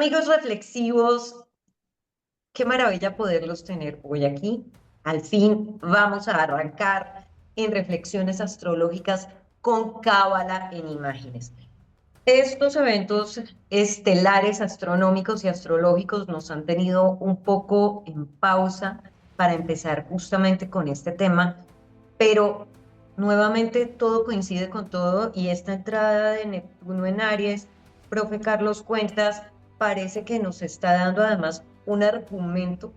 Amigos reflexivos, qué maravilla poderlos tener hoy aquí. Al fin vamos a arrancar en reflexiones astrológicas con cábala en imágenes. Estos eventos estelares astronómicos y astrológicos nos han tenido un poco en pausa para empezar justamente con este tema, pero nuevamente todo coincide con todo y esta entrada de Neptuno en Aries, profe Carlos Cuentas, parece que nos está dando además un argumento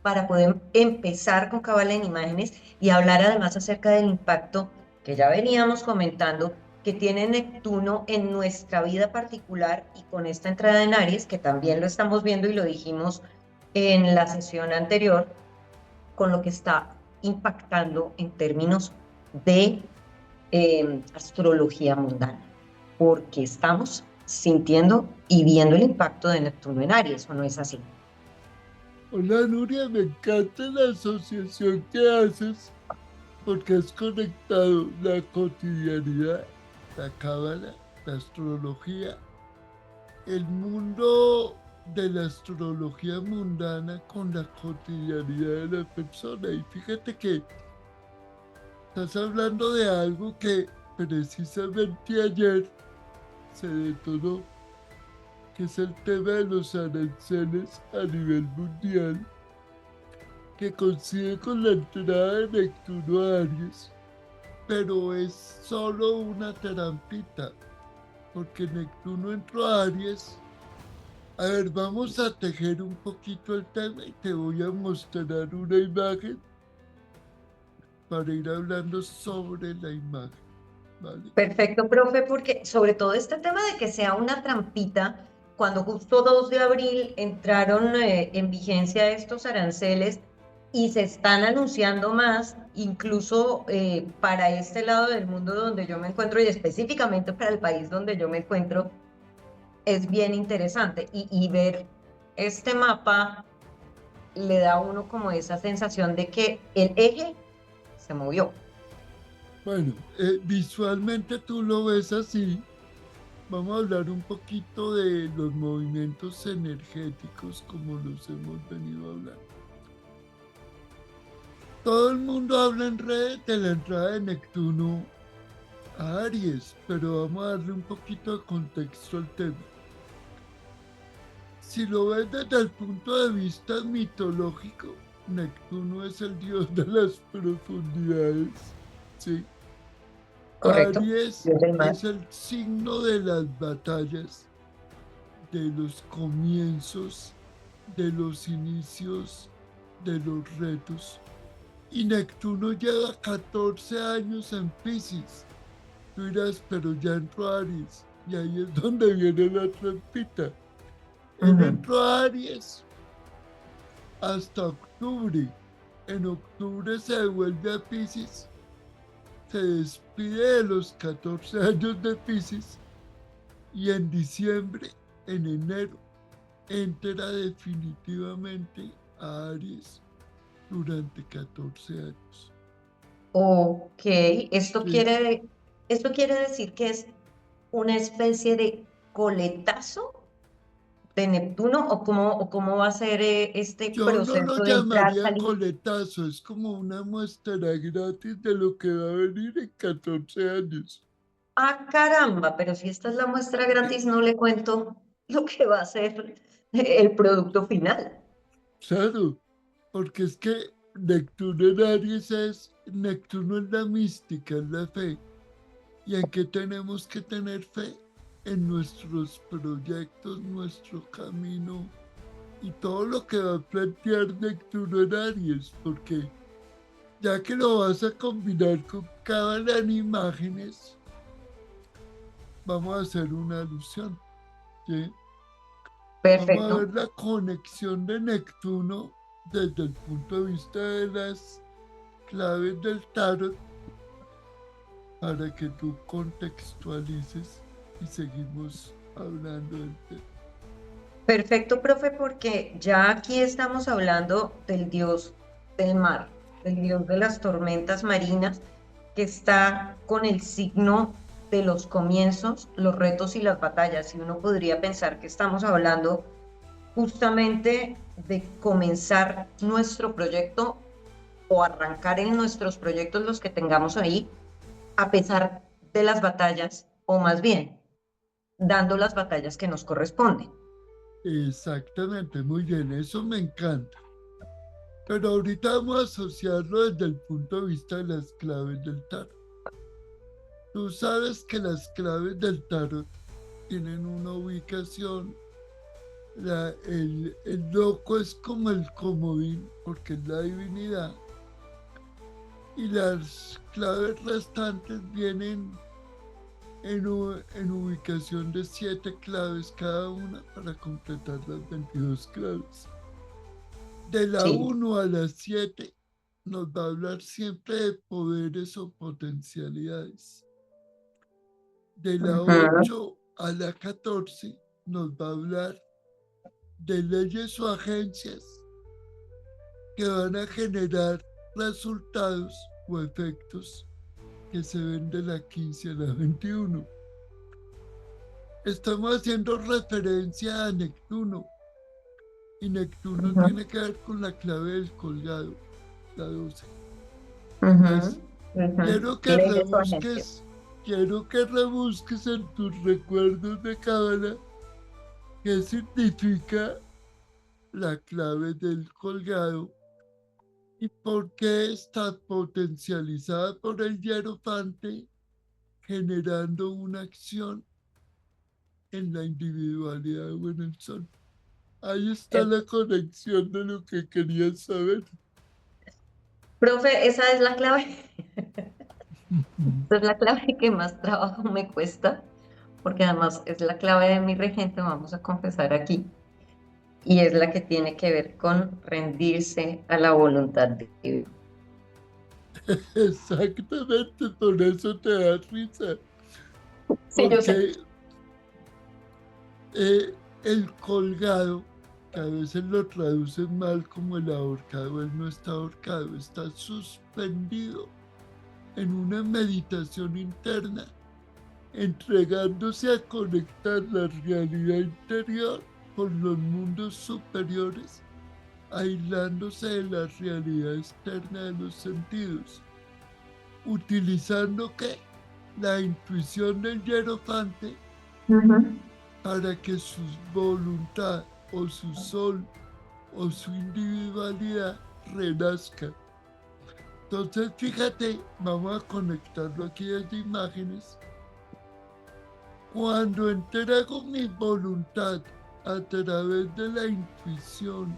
para poder empezar con Cábala en imágenes y hablar además acerca del impacto que ya veníamos comentando que tiene Neptuno en nuestra vida particular y con esta entrada en Aries, que también lo estamos viendo y lo dijimos en la sesión anterior, con lo que está impactando en términos de astrología mundana, porque estamos sintiendo y viendo el impacto de Neptuno en Aries, ¿o no es así? Hola Nuria, me encanta la asociación que haces porque has conectado la cotidianidad, la cábala, la astrología, el mundo de la astrología mundana con la cotidianidad de la persona. Y fíjate que estás hablando de algo que precisamente ayer se detonó, que es el tema de los aranceles a nivel mundial que coincide con la entrada de Neptuno a Aries, pero es solo una trampita, porque Neptuno entró a Aries. A ver, vamos a tejer un poquito el tema y te voy a mostrar una imagen para ir hablando sobre la imagen, ¿vale? Perfecto, profe, porque sobre todo este tema de que sea una trampita, cuando justo 2 de abril entraron en vigencia estos aranceles y se están anunciando más, incluso para este lado del mundo donde yo me encuentro y específicamente para el país donde yo me encuentro, es bien interesante. Y ver este mapa le da a uno como esa sensación de que el eje se movió. Bueno, visualmente tú lo ves así. Vamos a hablar un poquito de los movimientos energéticos como los hemos venido hablando. Todo el mundo habla en redes de la entrada de Neptuno a Aries, pero vamos a darle un poquito de contexto al tema. Si lo ves desde el punto de vista mitológico, Neptuno es el dios de las profundidades, ¿sí? Correcto, Aries Dios del mar. es el signo de las batallas, de los comienzos, de los inicios, de los retos. Y Neptuno lleva 14 años en Piscis. Tú dirás, pero ya entró Aries. Y ahí es donde viene la trampita. Él Ujú. entró a Aries hasta octubre. En octubre se devuelve a Piscis. Se despide de los 14 años de Piscis. Y en diciembre, en enero, entra definitivamente a Aries durante 14 años. Ok, Sí. esto quiere decir que es una especie de coletazo de Neptuno o cómo va a ser este Yo no lo proceso de entrar, llamaría salir. coletazo, es como una muestra gratis de lo que va a venir en 14 años. Ah, caramba, pero si esta es la muestra gratis, no le cuento lo que va a ser el producto final. Claro, porque es que Neptuno en Aries es, Neptuno es la mística, es la fe. ¿Y en qué tenemos que tener fe? En nuestros proyectos, nuestro camino y todo lo que va a plantear Neptuno en Aries, porque ya que lo vas a combinar con cada en imágenes, vamos a hacer una alusión, ¿sí? Vamos a ver Perfecto. la conexión de Neptuno desde el punto de vista de las claves del tarot para que tú contextualices y seguimos hablando del tema. Perfecto, profe, porque ya aquí estamos hablando del dios del mar, del dios de las tormentas marinas, que está con el signo de los comienzos, los retos y las batallas. Y uno podría pensar que estamos hablando justamente de comenzar nuestro proyecto o arrancar en nuestros proyectos los que tengamos ahí, a pesar de las batallas, o más bien, dando las batallas que nos corresponden. Exactamente, muy bien, eso me encanta. Pero ahorita vamos a asociarlo desde el punto de vista de las claves del tarot. Tú sabes que las claves del tarot tienen una ubicación. El loco es como el comodín, porque es la divinidad. Y las claves restantes vienen en ubicación de 7 claves cada una para completar las 22 claves. De la Sí. 1 a la 7 nos va a hablar siempre de poderes o potencialidades. De la Ujú. 8 a la 14 nos va a hablar de leyes o agencias que van a generar resultados o efectos que se ven de la 15 a la 21. Estamos haciendo referencia a Neptuno y Neptuno Ujú. tiene que ver con la clave del colgado, la 12. Entonces, Ujú. Ujú. quiero que Leyes o agencias. rebusques, quiero que rebusques en tus recuerdos de Cábala qué significa la clave del colgado y por qué está potencializada por el hierofante generando una acción en la individualidad o en el sol. Ahí está Eh, la conexión de lo que querías saber. Profe, esa es la clave. Esa es la clave que más trabajo me cuesta, porque además es la clave de mi regente, vamos a confesar aquí, y es la que tiene que ver con rendirse a la voluntad de Dios. Exactamente, por eso te da risa. Sí, yo sé. Porque eh, el colgado, que a veces lo traducen mal como el ahorcado, él no está ahorcado, está suspendido en una meditación interna, entregándose a conectar la realidad interior con los mundos superiores, aislándose de la realidad externa de los sentidos, utilizando que la intuición del hierofante Ujú. para que su voluntad o su sol o su individualidad renazca. Entonces, fíjate, vamos a conectarlo aquí desde imágenes. Cuando entrego mi voluntad a través de la intuición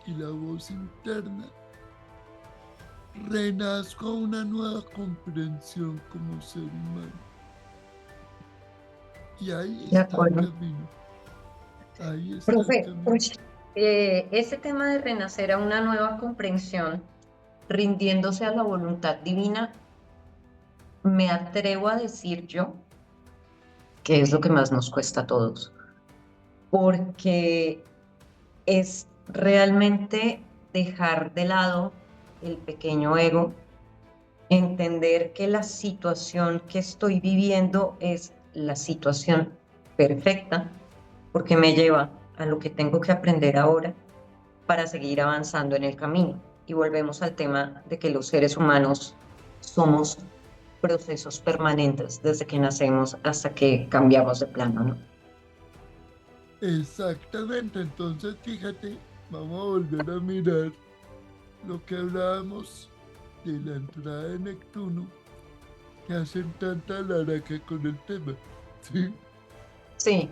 y la voz interna, renazco a una nueva comprensión como ser humano. Y ahí De está el acuerdo. camino. Ahí está el Profe, camino. oye, ese tema de renacer a una nueva comprensión, rindiéndose a la voluntad divina, me atrevo a decir yo que es lo que más nos cuesta a todos, porque es realmente dejar de lado el pequeño ego, entender que la situación que estoy viviendo es la situación perfecta, porque me lleva a lo que tengo que aprender ahora para seguir avanzando en el camino. Y volvemos al tema de que los seres humanos somos procesos permanentes desde que nacemos hasta que cambiamos de plano, ¿no? Exactamente, entonces fíjate, vamos a volver a mirar lo que hablábamos de la entrada de Neptuno, que hacen tanta laraca con el tema. ¿Sí? Sí,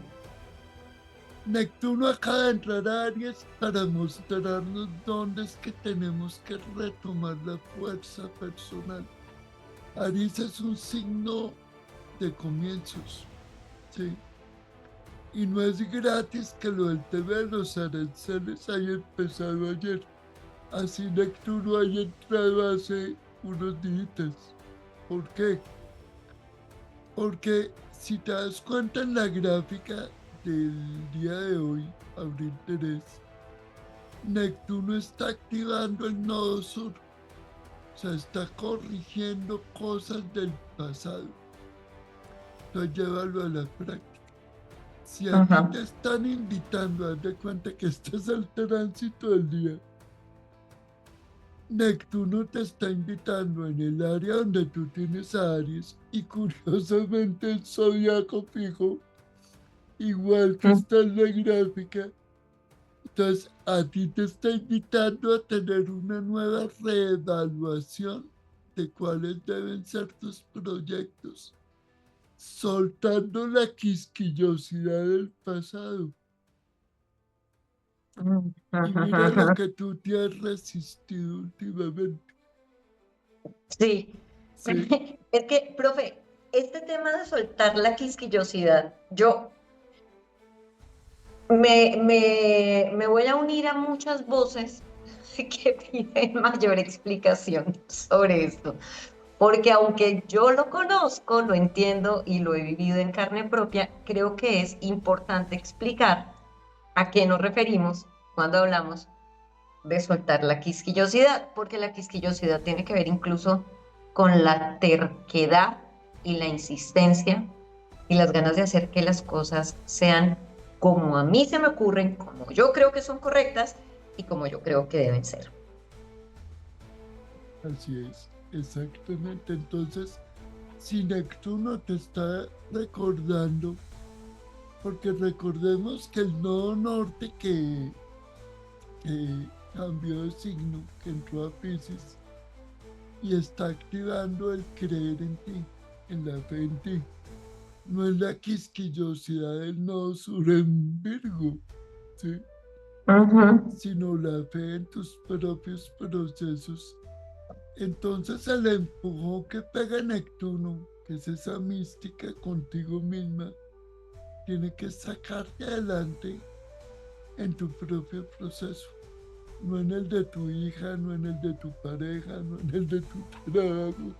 Neptuno acaba de entrar a Aries para mostrarnos dónde es que tenemos que retomar la fuerza personal. Aries es un signo de comienzos, ¿sí? Y no es gratis que lo del tema de los aranceles haya empezado ayer. Así Neptuno haya entrado hace unos días. ¿Por qué? Porque si te das cuenta en la gráfica del día de hoy, abril 3, Neptuno está activando el nodo sur. O sea, está corrigiendo cosas del pasado. Entonces llévalo a la práctica. Si a ti Ajá. te están invitando, haz de cuenta que estás al tránsito del día, Neptuno te está invitando en el área donde tú tienes a Aries y curiosamente el zodiaco fijo, igual que Mm, está en la gráfica. Entonces, a ti te está invitando a tener una nueva reevaluación de cuáles deben ser tus proyectos, soltando la quisquillosidad del pasado. Y ajá, mira lo ajá. que tú te has resistido últimamente, Sí. ¿sí? Es que, profe, este tema de soltar la quisquillosidad, yo me voy a unir a muchas voces que piden mayor explicación sobre esto, porque aunque yo lo conozco, lo entiendo y lo he vivido en carne propia, creo que es importante explicar a qué nos referimos cuando hablamos de soltar la quisquillosidad, porque la quisquillosidad tiene que ver incluso con la terquedad y la insistencia y las ganas de hacer que las cosas sean como a mí se me ocurren, como yo creo que son correctas y como yo creo que deben ser. Así es, exactamente. Entonces, si Neptuno te está recordando, porque recordemos que el nodo norte que cambió de signo, que entró a Pisces y está activando el creer en ti, en la fe en ti. No es la quisquillosidad del nodo sur en Virgo, ¿sí? Ujú. Sino la fe en tus propios procesos. Entonces el empujón que pega Neptuno, que es esa mística contigo misma, tiene que sacarte adelante en tu propio proceso, no en el de tu hija, no en el de tu pareja, no en el de tu trabajo,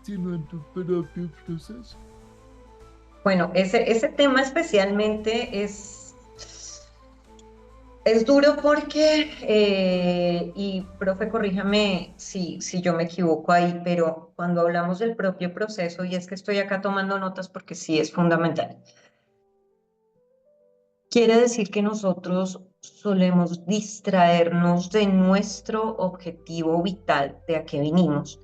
sino en tu propio proceso. Bueno, ese tema especialmente es duro porque, y profe, corríjame si yo me equivoco ahí, pero cuando hablamos del propio proceso, y es que estoy acá tomando notas porque sí es fundamental, quiere decir que nosotros solemos distraernos de nuestro objetivo vital, de a qué vinimos,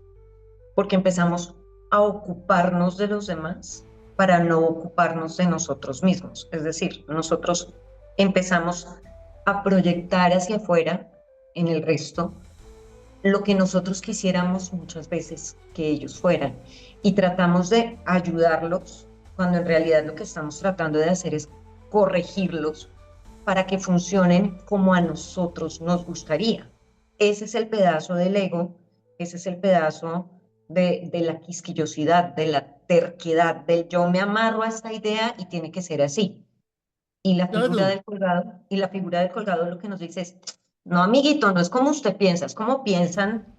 porque empezamos a ocuparnos de los demás para no ocuparnos de nosotros mismos. Es decir, nosotros empezamos a proyectar hacia afuera en el resto lo que nosotros quisiéramos muchas veces que ellos fueran y tratamos de ayudarlos cuando en realidad lo que estamos tratando de hacer es corregirlos para que funcionen como a nosotros nos gustaría. Ese es el pedazo del ego, ese es el pedazo de la quisquillosidad, de la terquedad, del yo me amarro a esta idea y tiene que ser así. Y la figura Claro, del colgado, y la figura del colgado lo que nos dice es, no, amiguito, no es como usted piensa, es como piensan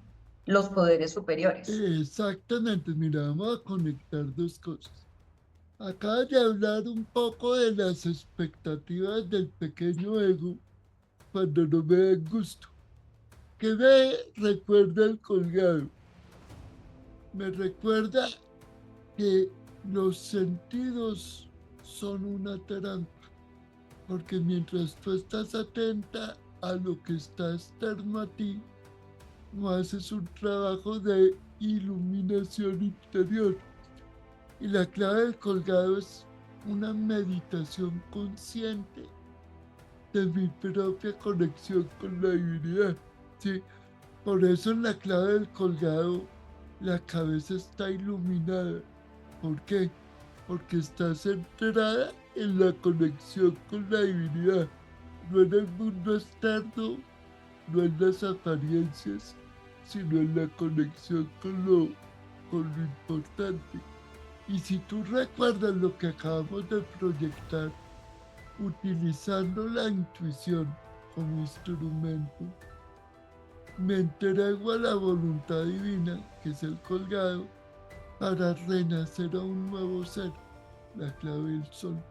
los poderes superiores. exactamente. Mira, vamos a conectar dos cosas. Acabas de hablar un poco de las expectativas del pequeño ego cuando no me den gusto. ¿Qué me recuerda el colgado? Me recuerda que los sentidos son una trampa, porque mientras tú estás atenta a lo que está externo a ti, no haces un trabajo de iluminación interior. Y la clave del colgado es una meditación consciente de mi propia conexión con la divinidad. ¿Sí? Por eso en la clave del colgado la cabeza está iluminada. ¿Por qué? Porque está centrada en la conexión con la divinidad, no en el mundo externo, no en las apariencias, sino en la conexión con lo importante. Y si tú recuerdas lo que acabamos de proyectar, utilizando la intuición como instrumento, me entrego a la voluntad divina, que es el colgado, para renacer a un nuevo ser, la clave del sol.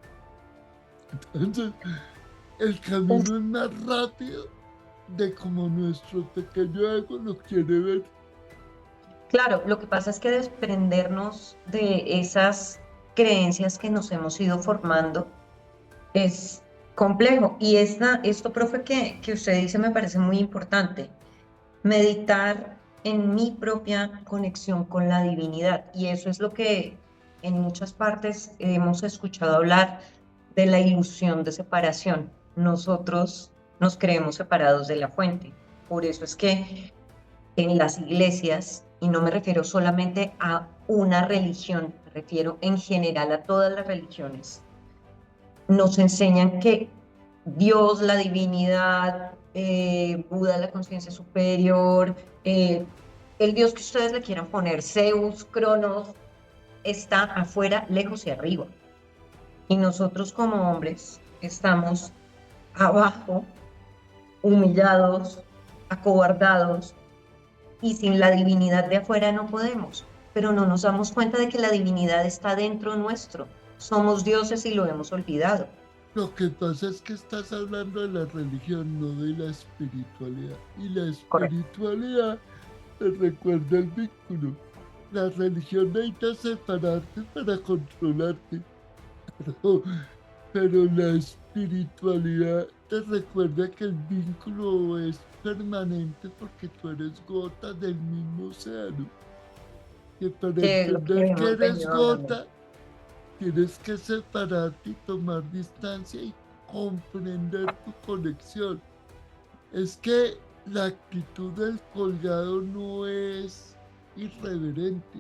Entonces, el Uf, camino es más rápido de como nuestro pequeño ego lo quiere ver. claro, lo que pasa es que desprendernos de esas creencias que nos hemos ido formando Es complejo. Y esto, profe, que usted dice me parece muy importante. Meditar en mi propia conexión con la divinidad. Y eso es lo que en muchas partes hemos escuchado hablar de la ilusión de separación. Nosotros nos creemos separados de la fuente. Por eso es que en las iglesias, y no me refiero solamente a una religión, me refiero en general a todas las religiones, nos enseñan que Dios, la divinidad, Buda, la conciencia superior, el Dios que ustedes le quieran poner, Zeus, Cronos, está afuera, lejos y arriba. Y nosotros como hombres estamos abajo, humillados, acobardados, y sin la divinidad de afuera no podemos. Pero no nos damos cuenta de que la divinidad está dentro nuestro. Somos dioses y lo hemos olvidado. Lo que pasa es que estás hablando de la religión, no de la espiritualidad. Y la Correcto. espiritualidad te recuerda el vínculo. La religión necesita separarte para controlarte. Pero, pero la espiritualidad te recuerda que el vínculo es permanente porque tú eres gota del mismo océano. Que para Que es lo que entender que hemos eres venido hablando. gota, tienes que separarte y tomar distancia y comprender tu conexión. Es que la actitud del colgado no es irreverente,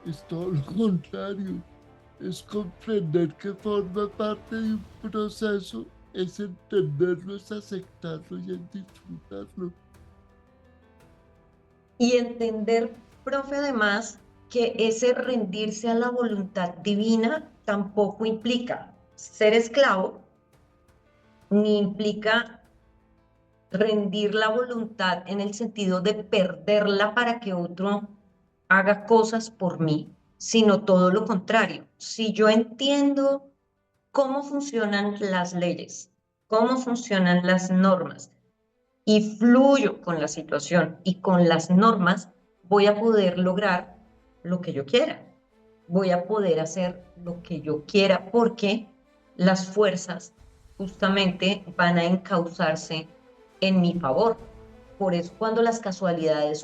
es todo lo contrario. Es comprender que forma parte de un proceso, es entenderlo, es aceptarlo y es disfrutarlo. Y entender, profe, además, que ese rendirse a la voluntad divina tampoco implica ser esclavo, ni implica rendir la voluntad en el sentido de perderla para que otro haga cosas por mí, sino todo lo contrario. Si yo entiendo cómo funcionan las leyes, cómo funcionan las normas, y fluyo con la situación y con las normas, voy a poder lograr lo que yo quiera. Voy a poder hacer lo que yo quiera porque las fuerzas justamente van a encauzarse en mi favor. Por eso cuando las casualidades